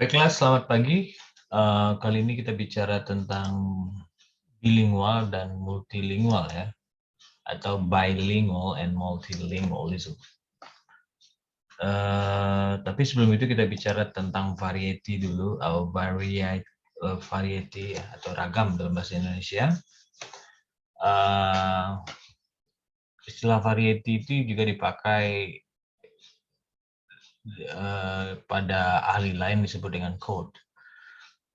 Baiklah, selamat pagi. Kali ini kita bicara tentang bilingual dan multilingual ya, atau bilingual and multilingualism. Tapi sebelum itu kita bicara tentang variety dulu, atau variety ya, atau ragam dalam bahasa Indonesia. Istilah variety itu juga dipakai pada ahli lain disebut dengan code.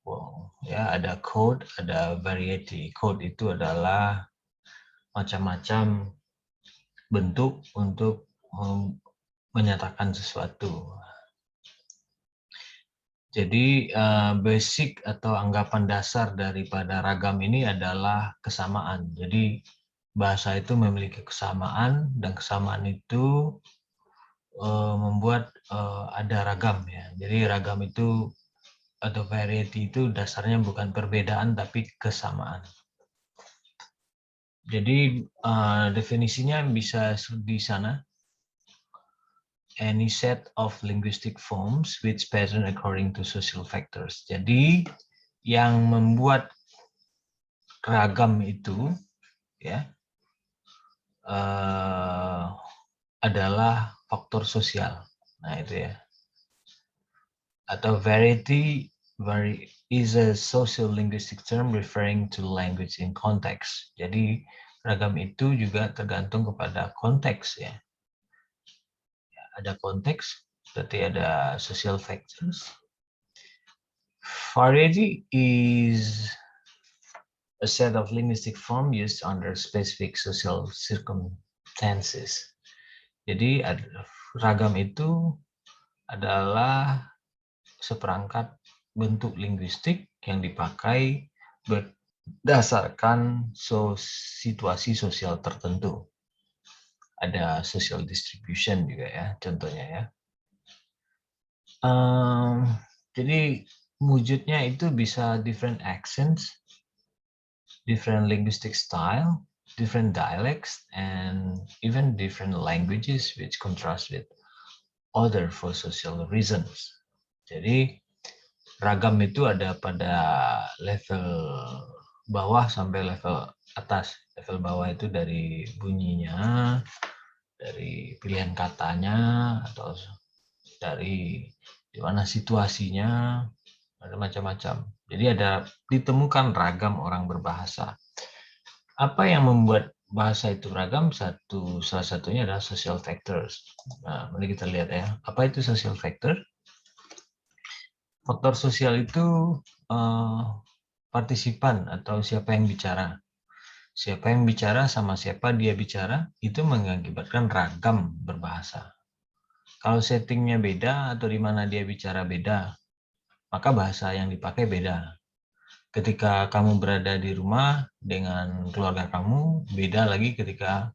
Wow, ya ada code, ada variety. Code itu adalah macam-macam bentuk untuk menyatakan sesuatu. Jadi basic atau anggapan dasar daripada ragam ini adalah kesamaan. Jadi bahasa itu memiliki kesamaan dan kesamaan itu membuat ada ragam ya. Jadi ragam itu atau variety itu dasarnya bukan perbedaan tapi kesamaan. Jadi definisinya bisa di sana. Any set of linguistic forms which pattern according to social factors. Jadi yang membuat ragam itu ya adalah faktor sosial. Nah itu ya. Atau variety is a social linguistic term referring to language in context. Jadi ragam itu juga tergantung kepada konteks ya. Ada konteks, berarti ada social factors. Variety is a set of linguistic form used under specific social circumstances. Jadi ragam itu adalah seperangkat bentuk linguistik yang dipakai berdasarkan situasi sosial tertentu. Ada social distribution juga ya, contohnya ya. Jadi wujudnya itu bisa different accents, different linguistic style, different dialects, and even different languages which contrast with other for social reasons. Jadi ragam itu ada pada level bawah sampai level atas. Level bawah itu dari bunyinya, dari pilihan katanya, atau dari di mana situasinya, ada macam-macam. Jadi ada ditemukan ragam orang berbahasa. Apa yang membuat bahasa itu ragam? Salah satunya adalah social factors. Nah, mari kita lihat ya. Apa itu social factor? Faktor sosial itu partisipan atau siapa yang bicara. Siapa yang bicara sama siapa dia bicara itu mengakibatkan ragam berbahasa. Kalau settingnya beda atau di mana dia bicara beda, maka bahasa yang dipakai beda. Ketika kamu berada di rumah dengan keluarga kamu, beda lagi ketika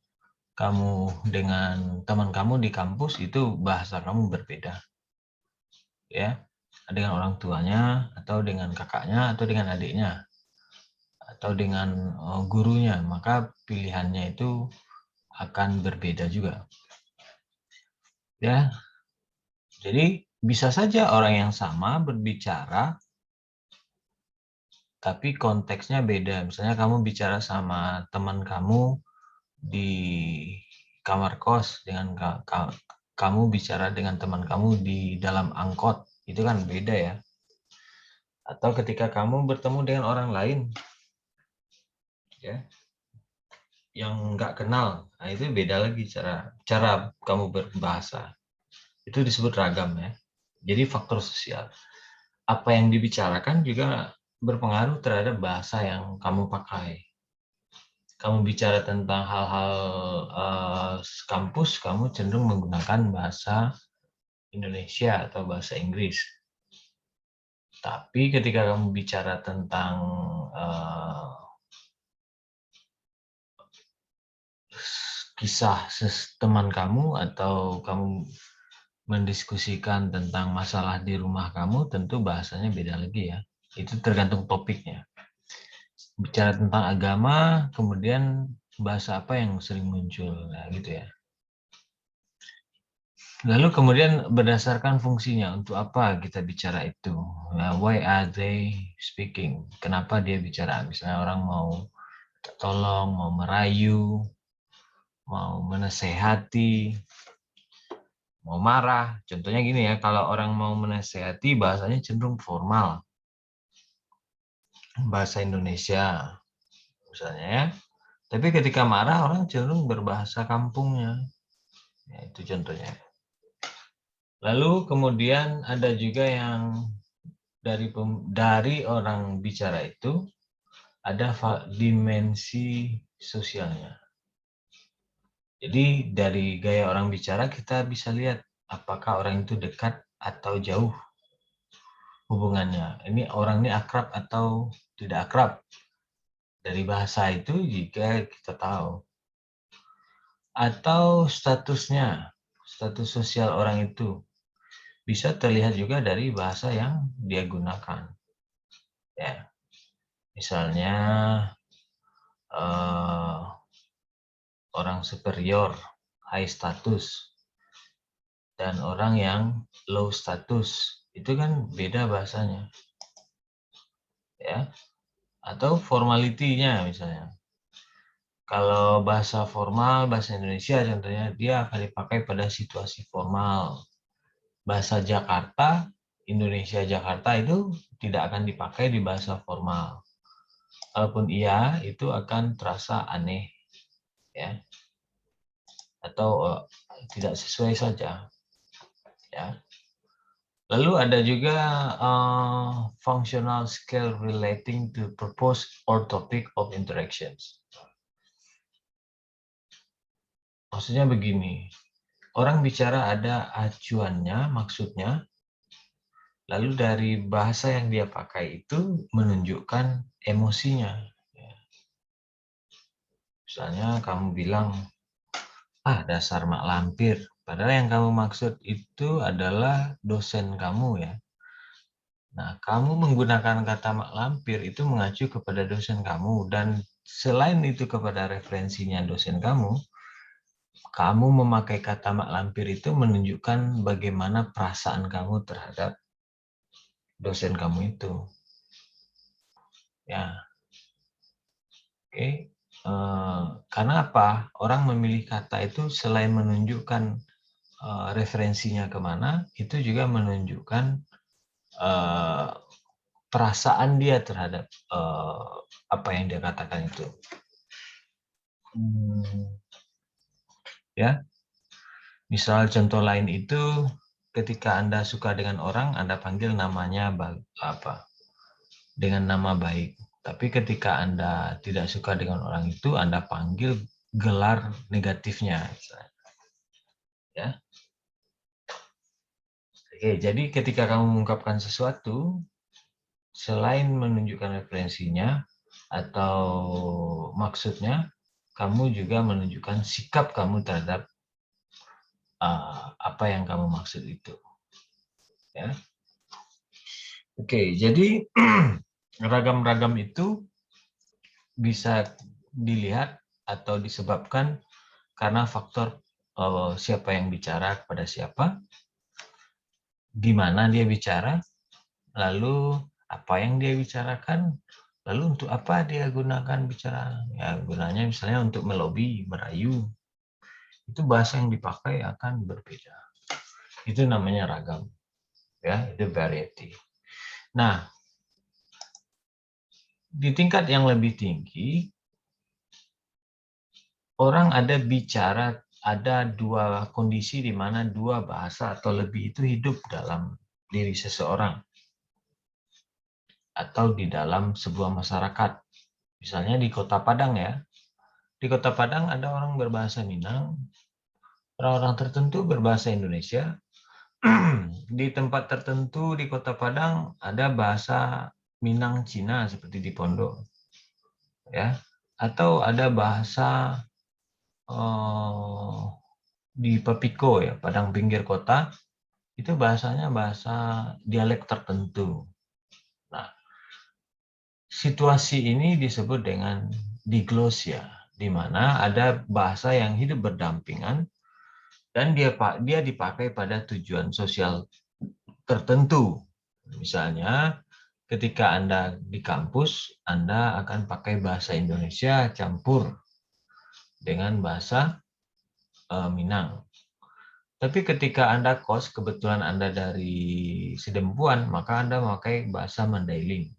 kamu dengan teman kamu di kampus, itu bahasa kamu berbeda. Ya, dengan orang tuanya, atau dengan kakaknya, atau dengan adiknya, atau dengan gurunya, maka pilihannya itu akan berbeda juga. Ya, jadi bisa saja orang yang sama berbicara tapi konteksnya beda. Misalnya kamu bicara sama teman kamu di kamar kos dengan kamu bicara dengan teman kamu di dalam angkot, itu kan beda ya. Atau ketika kamu bertemu dengan orang lain ya yang nggak kenal, nah itu beda lagi cara kamu berbahasa. Itu disebut ragam ya. Jadi faktor sosial. Apa yang dibicarakan juga berpengaruh terhadap bahasa yang kamu pakai. Kamu bicara tentang hal-hal kampus, kamu cenderung menggunakan bahasa Indonesia atau bahasa Inggris. Tapi ketika kamu bicara tentang kisah teman kamu atau kamu mendiskusikan tentang masalah di rumah kamu, tentu bahasanya beda lagi ya. Itu tergantung topiknya. Bicara tentang agama, kemudian bahasa apa yang sering muncul, nah, gitu ya. Lalu kemudian berdasarkan fungsinya, untuk apa kita bicara itu? Nah, why are they speaking? Kenapa dia bicara? Misalnya orang mau tolong, mau merayu, mau menasehati, mau marah. Contohnya gini ya, kalau orang mau menasehati bahasanya cenderung formal. Bahasa Indonesia misalnya ya. Tapi ketika marah orang cenderung berbahasa kampungnya. Ya, itu contohnya. Lalu kemudian ada juga yang dari orang bicara itu ada dimensi sosialnya. Jadi dari gaya orang bicara kita bisa lihat apakah orang itu dekat atau jauh hubungannya. Ini orang ini akrab atau tidak akrab. Dari bahasa itu jika kita tahu. Atau statusnya, status sosial orang itu bisa terlihat juga dari bahasa yang dia gunakan. Ya, misalnya orang superior, high status, dan orang yang low status, itu kan beda bahasanya. Ya, atau formalitinya misalnya. Kalau bahasa formal, bahasa Indonesia contohnya, dia akan dipakai pada situasi formal. Bahasa Jakarta, Indonesia Jakarta itu tidak akan dipakai di bahasa formal. Kalaupun iya, itu akan terasa aneh, ya, atau tidak sesuai saja, ya. Lalu ada juga functional skill relating to purpose or topic of interactions. Maksudnya begini, orang bicara ada acuannya, maksudnya, lalu dari bahasa yang dia pakai itu menunjukkan emosinya. Misalnya kamu bilang, dasar mak lampir. Padahal yang kamu maksud itu adalah dosen kamu ya. Nah, kamu menggunakan kata mak lampir itu mengacu kepada dosen kamu. Dan selain itu kepada referensinya dosen kamu memakai kata mak lampir itu menunjukkan bagaimana perasaan kamu terhadap dosen kamu itu. Ya, oke. Karena apa? Orang memilih kata itu selain menunjukkan referensinya kemana, itu juga menunjukkan perasaan dia terhadap apa yang dia katakan itu. Ya, misal contoh lain itu ketika Anda suka dengan orang, Anda panggil namanya apa? Dengan nama baik. Tapi ketika Anda tidak suka dengan orang itu, Anda panggil gelar negatifnya. Ya. Oke, jadi ketika kamu mengungkapkan sesuatu, selain menunjukkan referensinya atau maksudnya, kamu juga menunjukkan sikap kamu terhadap apa yang kamu maksud itu. Ya. Oke, jadi ragam-ragam itu bisa dilihat atau disebabkan karena faktor siapa yang bicara kepada siapa, di mana dia bicara, lalu apa yang dia bicarakan, lalu untuk apa dia gunakan bicara. Ya, gunanya misalnya untuk melobi, merayu. Itu bahasa yang dipakai akan berbeda. Itu namanya ragam. Ya, itu variety. Nah, di tingkat yang lebih tinggi, orang ada bicara, ada dua kondisi di mana dua bahasa atau lebih itu hidup dalam diri seseorang atau di dalam sebuah masyarakat. Misalnya di Kota Padang ya. Di Kota Padang ada orang berbahasa Minang, orang-orang tertentu berbahasa Indonesia. Di tempat tertentu di Kota Padang ada bahasa Minang Cina seperti di Pondok. Ya. Atau ada bahasa di Papiko ya, Padang pinggir kota, itu bahasanya bahasa dialek tertentu. Nah, situasi ini disebut dengan diglosia, di mana ada bahasa yang hidup berdampingan dan dia dipakai pada tujuan sosial tertentu. Misalnya, ketika Anda di kampus, Anda akan pakai bahasa Indonesia campur dengan bahasa Minang. Tapi ketika Anda kos, kebetulan Anda dari Sidempuan, maka Anda memakai bahasa Mandailing.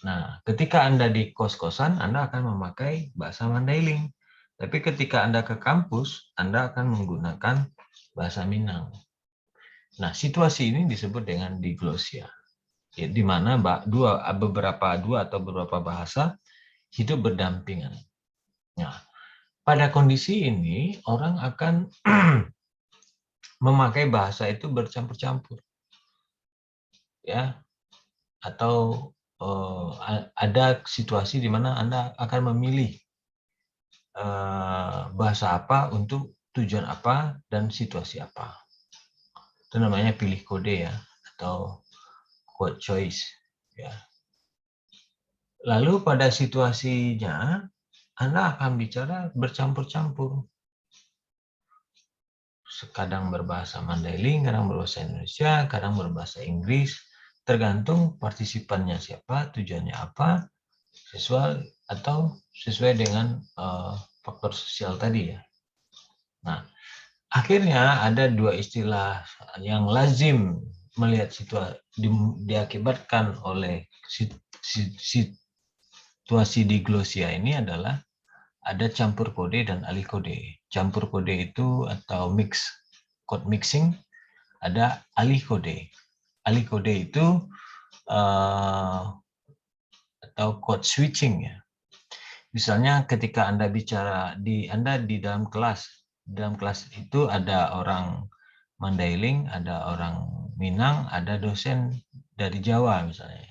Nah, ketika Anda di kos-kosan, Anda akan memakai bahasa Mandailing. Tapi ketika Anda ke kampus, Anda akan menggunakan bahasa Minang. Nah, situasi ini disebut dengan diglosia, ya, di mana dua atau beberapa bahasa hidup berdampingan. Nah, pada kondisi ini, orang akan memakai bahasa itu bercampur-campur, ya, atau ada situasi di mana Anda akan memilih bahasa apa untuk tujuan apa dan situasi apa. Itu namanya pilih kode ya, atau code choice. Ya. Lalu pada situasinya, Anda akan bicara bercampur-campur. Kadang berbahasa Mandailing, kadang berbahasa Indonesia, kadang berbahasa Inggris. Tergantung partisipannya siapa, tujuannya apa, sesuai dengan faktor sosial tadi ya. Nah, akhirnya ada dua istilah yang lazim melihat diakibatkan oleh situasi diglosia ini adalah ada campur kode dan alih kode. Campur kode itu atau code mixing, ada alih kode. Alih kode itu atau code switching ya. Misalnya ketika Anda bicara Anda di dalam kelas itu ada orang Mandailing, ada orang Minang, ada dosen dari Jawa misalnya.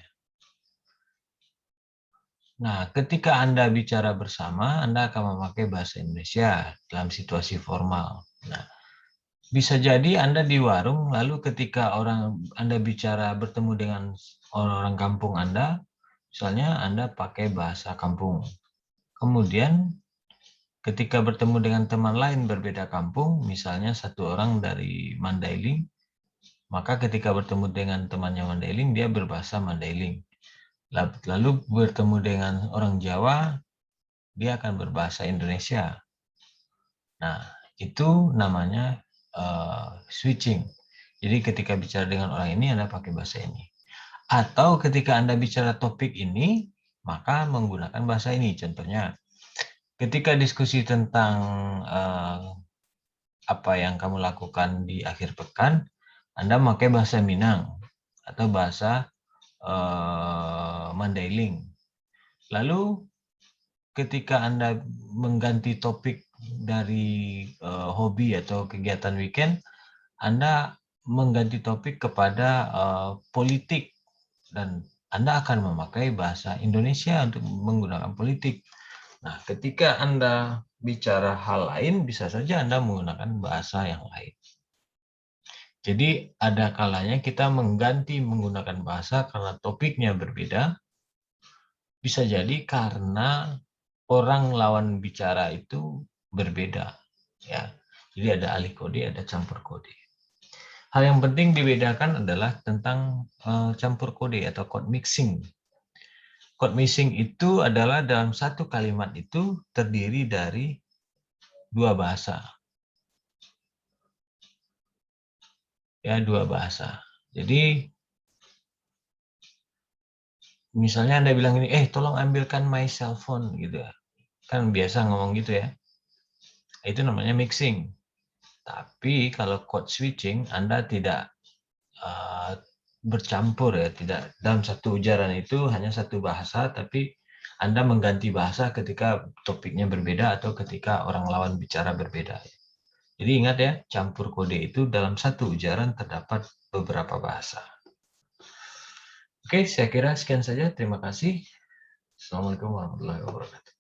Nah, ketika Anda bicara bersama, Anda akan memakai bahasa Indonesia dalam situasi formal. Nah, bisa jadi Anda di warung, lalu ketika Anda bicara bertemu dengan orang kampung Anda, misalnya Anda pakai bahasa kampung. Kemudian ketika bertemu dengan teman lain berbeda kampung, misalnya satu orang dari Mandailing, maka ketika bertemu dengan temannya Mandailing, dia berbahasa Mandailing. Lalu bertemu dengan orang Jawa, dia akan berbahasa Indonesia. Nah, itu namanya switching. Jadi ketika bicara dengan orang ini, Anda pakai bahasa ini. Atau ketika Anda bicara topik ini, maka menggunakan bahasa ini. Contohnya, ketika diskusi tentang apa yang kamu lakukan di akhir pekan, Anda memakai bahasa Minang atau bahasa Mandailing. Lalu ketika Anda mengganti topik dari hobi atau kegiatan weekend, Anda mengganti topik kepada politik dan Anda akan memakai bahasa Indonesia untuk menggunakan politik. Nah, ketika Anda bicara hal lain, bisa saja Anda menggunakan bahasa yang lain. Jadi ada kalanya kita mengganti menggunakan bahasa karena topiknya berbeda. Bisa jadi karena orang lawan bicara itu berbeda. Ya. Jadi ada alih kode, ada campur kode. Hal yang penting dibedakan adalah tentang campur kode atau code mixing. Code mixing itu adalah dalam satu kalimat itu terdiri dari dua bahasa. Ya, dua bahasa. Jadi misalnya Anda bilang ini, tolong ambilkan my cell phone gitu ya. Kan biasa ngomong gitu ya. Itu namanya mixing. Tapi kalau code switching, Anda tidak bercampur ya, tidak dalam satu ujaran itu hanya satu bahasa, tapi Anda mengganti bahasa ketika topiknya berbeda atau ketika orang lawan bicara berbeda. Jadi ingat ya, campur kode itu dalam satu ujaran terdapat beberapa bahasa. Oke, saya kira sekian saja. Terima kasih. Assalamualaikum warahmatullahi wabarakatuh.